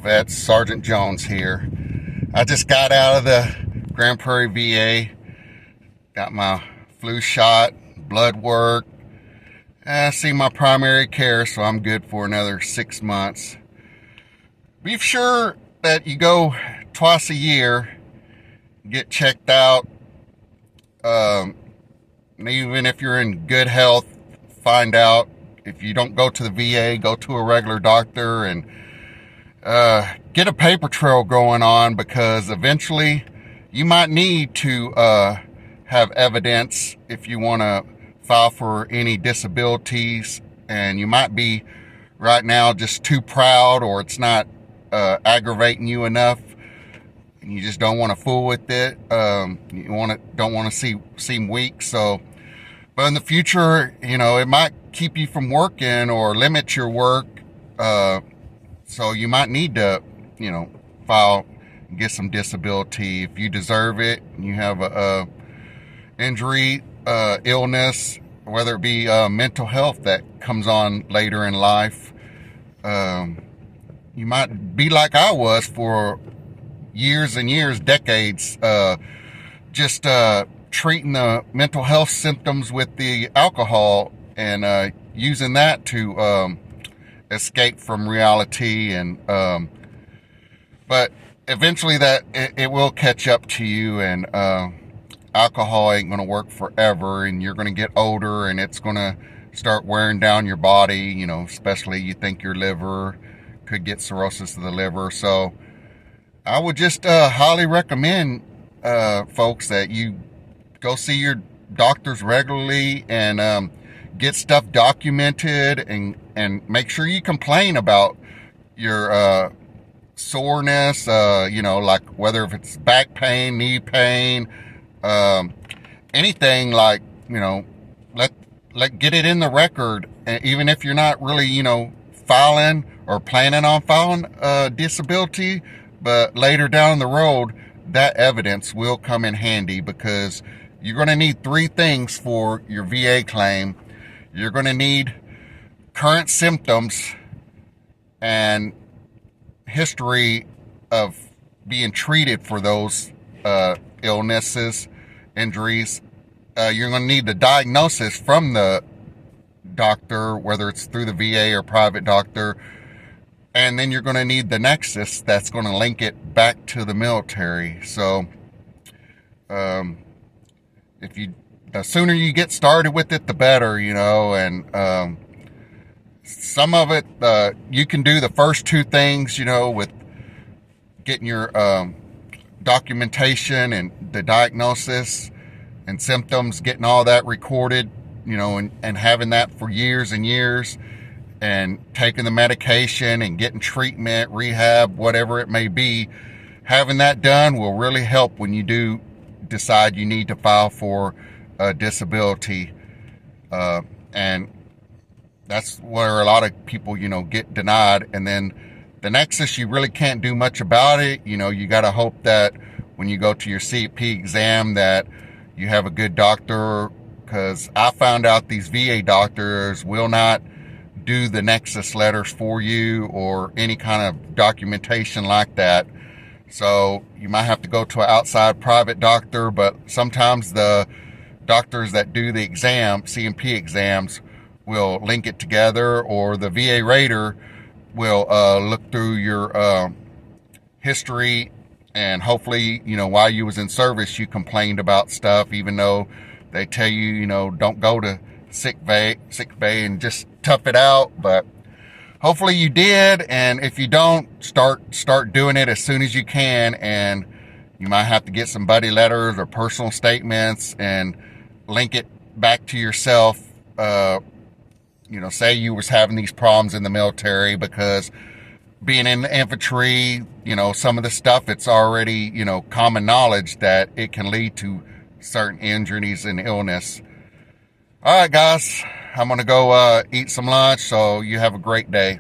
Vets, Sergeant Jones here. I just got out of the Grand Prairie VA, got my flu shot, blood work. I see my primary care, so I'm good for another 6 months. Be sure that you go twice a year, get checked out. Even if you're in good health, find out. If you don't go to the VA, go to a regular doctor and get a paper trail going on, because eventually you might need to have evidence if you want to file for any disabilities, and you might be right now just too proud, or it's not aggravating you enough and you just don't want to fool with it. You don't want to seem weak. So but in the future, it might keep you from working or limit your work. So you might need to, file and get some disability if you deserve it. You have a injury, illness, whether it be mental health that comes on later in life. You might be like I was for years and years, decades, just treating the mental health symptoms with the alcohol and using that to escape from reality. And but eventually it will catch up to you, and alcohol ain't going to work forever, and you're going to get older, and it's going to start wearing down your body. Especially you think your liver could get cirrhosis of the liver. So I would just highly recommend folks that you go see your doctors regularly and get stuff documented, and make sure you complain about your soreness, like whether if it's back pain, knee pain, anything, like, get it in the record. And even if you're not really, filing or planning on filing a disability, but later down the road, that evidence will come in handy, because you're going to need 3 things for your VA claim. You're going to need current symptoms and history of being treated for those illnesses, injuries. You're going to need the diagnosis from the doctor, whether it's through the VA or private doctor. And then you're going to need the nexus that's going to link it back to the military. So the sooner you get started with it, the better, and some of it, you can do the first 2 things, with getting your documentation and the diagnosis and symptoms, getting all that recorded, and having that for years and years, and taking the medication and getting treatment, rehab, whatever it may be. Having that done will really help when you do decide you need to file for a disability. And that's where a lot of people, get denied. And then the nexus, you really can't do much about it. You got to hope that when you go to your CP exam that you have a good doctor, because I found out these VA doctors will not do the nexus letters for you or any kind of documentation like that. So you might have to go to an outside private doctor, but sometimes the doctors that do the exam, CMP exams, will link it together, or the VA rater will look through your history, and hopefully, while you was in service, you complained about stuff, even though they tell you, don't go to sick bay and just tough it out. But hopefully you did, and if you don't, start doing it as soon as you can. And you might have to get some buddy letters or personal statements and link it back to yourself. Say you was having these problems in the military, because being in the infantry, some of the stuff, it's already, common knowledge that it can lead to certain injuries and illness. All right, guys, I'm going to go eat some lunch, so you have a great day.